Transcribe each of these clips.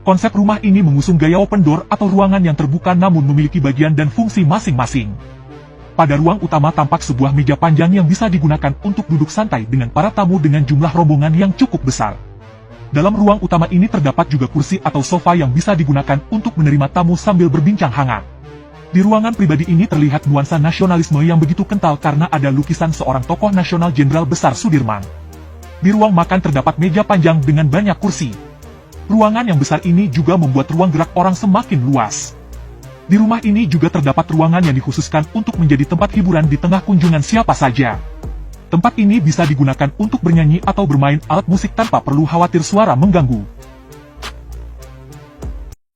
Konsep rumah ini mengusung gaya open door atau ruangan yang terbuka namun memiliki bagian dan fungsi masing-masing. Pada ruang utama tampak sebuah meja panjang yang bisa digunakan untuk duduk santai dengan para tamu dengan jumlah rombongan yang cukup besar. Dalam ruang utama ini terdapat juga kursi atau sofa yang bisa digunakan untuk menerima tamu sambil berbincang hangat. Di ruangan pribadi ini terlihat nuansa nasionalisme yang begitu kental karena ada lukisan seorang tokoh nasional Jenderal Besar Sudirman. Di ruang makan terdapat meja panjang dengan banyak kursi. Ruangan yang besar ini juga membuat ruang gerak orang semakin luas. Di rumah ini juga terdapat ruangan yang dikhususkan untuk menjadi tempat hiburan di tengah kunjungan siapa saja. Tempat ini bisa digunakan untuk bernyanyi atau bermain alat musik tanpa perlu khawatir suara mengganggu.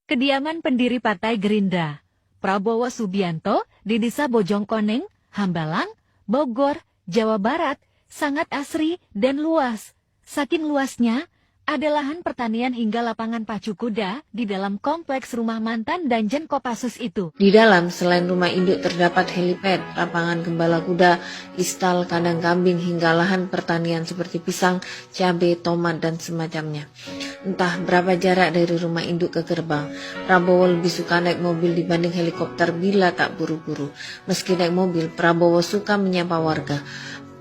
Kediaman pendiri Partai Gerindra, Prabowo Subianto, di Desa Bojongkoneng, Hambalang, Bogor, Jawa Barat, sangat asri dan luas. Saking luasnya, ada lahan pertanian hingga lapangan pacu kuda di dalam kompleks rumah mantan Danjen Kopassus itu. Di dalam, selain rumah induk terdapat helipad, lapangan gembala kuda, istal, kandang kambing, hingga lahan pertanian seperti pisang, cabai, tomat, dan semacamnya. Entah berapa jarak dari rumah induk ke gerbang, Prabowo lebih suka naik mobil dibanding helikopter bila tak buru-buru. Meski naik mobil, Prabowo suka menyapa warga.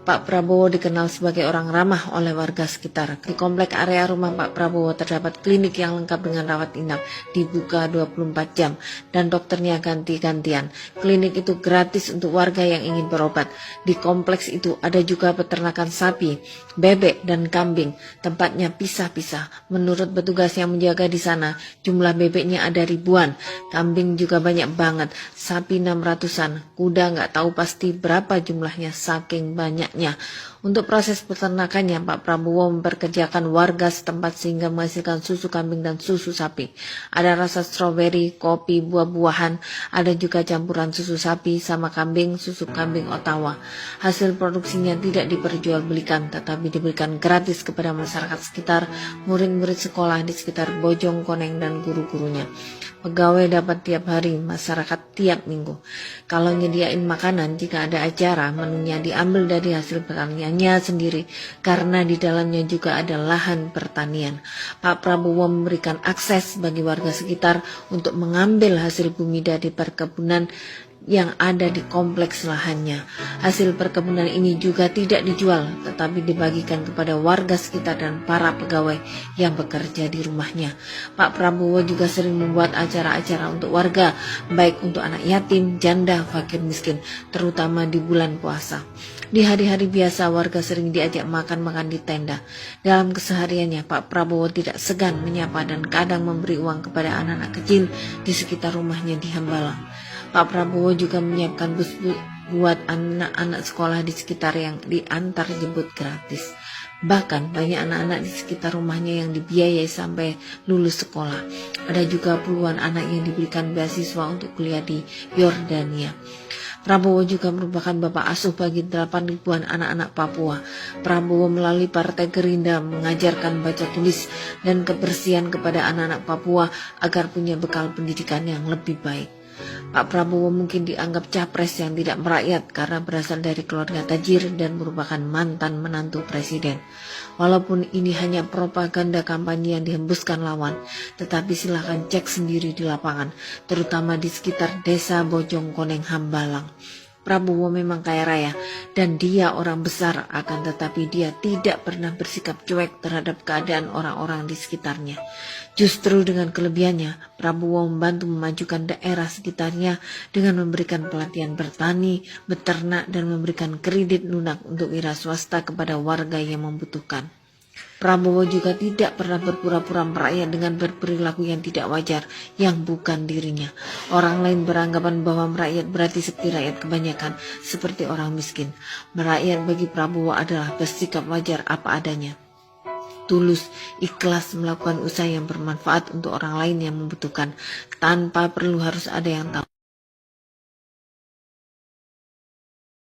Pak Prabowo dikenal sebagai orang ramah oleh warga sekitar. Di komplek area rumah Pak Prabowo terdapat klinik yang lengkap dengan rawat inap, dibuka 24 jam, dan dokternya ganti-gantian. Klinik itu gratis untuk warga yang ingin berobat. Di kompleks itu ada juga peternakan sapi, bebek, dan kambing. Tempatnya pisah-pisah. Menurut petugas yang menjaga di sana, jumlah bebeknya ada ribuan, kambing juga banyak banget, sapi 600-an, kuda nggak tahu pasti berapa jumlahnya saking banyaknya. Untuk proses peternakannya, Pak Prabowo memperkerjakan warga setempat sehingga menghasilkan susu kambing dan susu sapi. Ada rasa stroberi, kopi, buah-buahan, ada juga campuran susu sapi sama kambing, susu kambing Ottawa. Hasil produksinya tidak diperjualbelikan, tetapi diberikan gratis kepada masyarakat sekitar, murid-murid sekolah di sekitar Bojongkoneng dan guru-gurunya. Pegawai dapat tiap hari, masyarakat tiap minggu. Kalau nyediain makanan, jika ada acara, menunya diambil dari hasil pertaniannya sendiri, karena di dalamnya juga ada lahan pertanian. Pak Prabowo memberikan akses bagi warga sekitar untuk mengambil hasil bumi dari perkebunan yang ada di kompleks lahannya. Hasil perkebunan ini juga tidak dijual, tetapi dibagikan kepada warga sekitar dan para pegawai yang bekerja di rumahnya. Pak Prabowo juga sering membuat acara-acara untuk warga, baik untuk anak yatim, janda, fakir miskin, terutama di bulan puasa. Di hari-hari biasa, warga sering diajak makan-makan di tenda. Dalam kesehariannya, Pak Prabowo tidak segan menyapa dan kadang memberi uang kepada anak-anak kecil di sekitar rumahnya di Hambalang. Pak Prabowo juga menyiapkan bus buat anak-anak sekolah di sekitar yang diantar jemput gratis. Bahkan banyak anak-anak di sekitar rumahnya yang dibiayai sampai lulus sekolah. Ada juga puluhan anak yang diberikan beasiswa untuk kuliah di Yordania. Prabowo juga merupakan bapak asuh bagi 8 ribuan anak-anak Papua. Prabowo melalui Partai Gerindra mengajarkan baca tulis dan kebersihan kepada anak-anak Papua agar punya bekal pendidikan yang lebih baik. Pak Prabowo mungkin dianggap capres yang tidak merakyat karena berasal dari keluarga tajir dan merupakan mantan menantu presiden. Walaupun ini hanya propaganda kampanye yang dihembuskan lawan, tetapi silahkan cek sendiri di lapangan, terutama di sekitar desa Bojongkoneng Hambalang. Prabowo memang kaya raya dan dia orang besar, akan tetapi dia tidak pernah bersikap cuek terhadap keadaan orang-orang di sekitarnya. Justru dengan kelebihannya, Prabowo membantu memajukan daerah sekitarnya dengan memberikan pelatihan bertani, beternak, dan memberikan kredit lunak untuk wira swasta kepada warga yang membutuhkan. Prabowo juga tidak pernah berpura-pura merakyat dengan berperilaku yang tidak wajar, yang bukan dirinya. Orang lain beranggapan bahwa merakyat berarti seperti rakyat kebanyakan, seperti orang miskin. Merakyat bagi Prabowo adalah bersikap wajar apa adanya. Tulus, ikhlas melakukan usaha yang bermanfaat untuk orang lain yang membutuhkan, tanpa perlu harus ada yang tahu.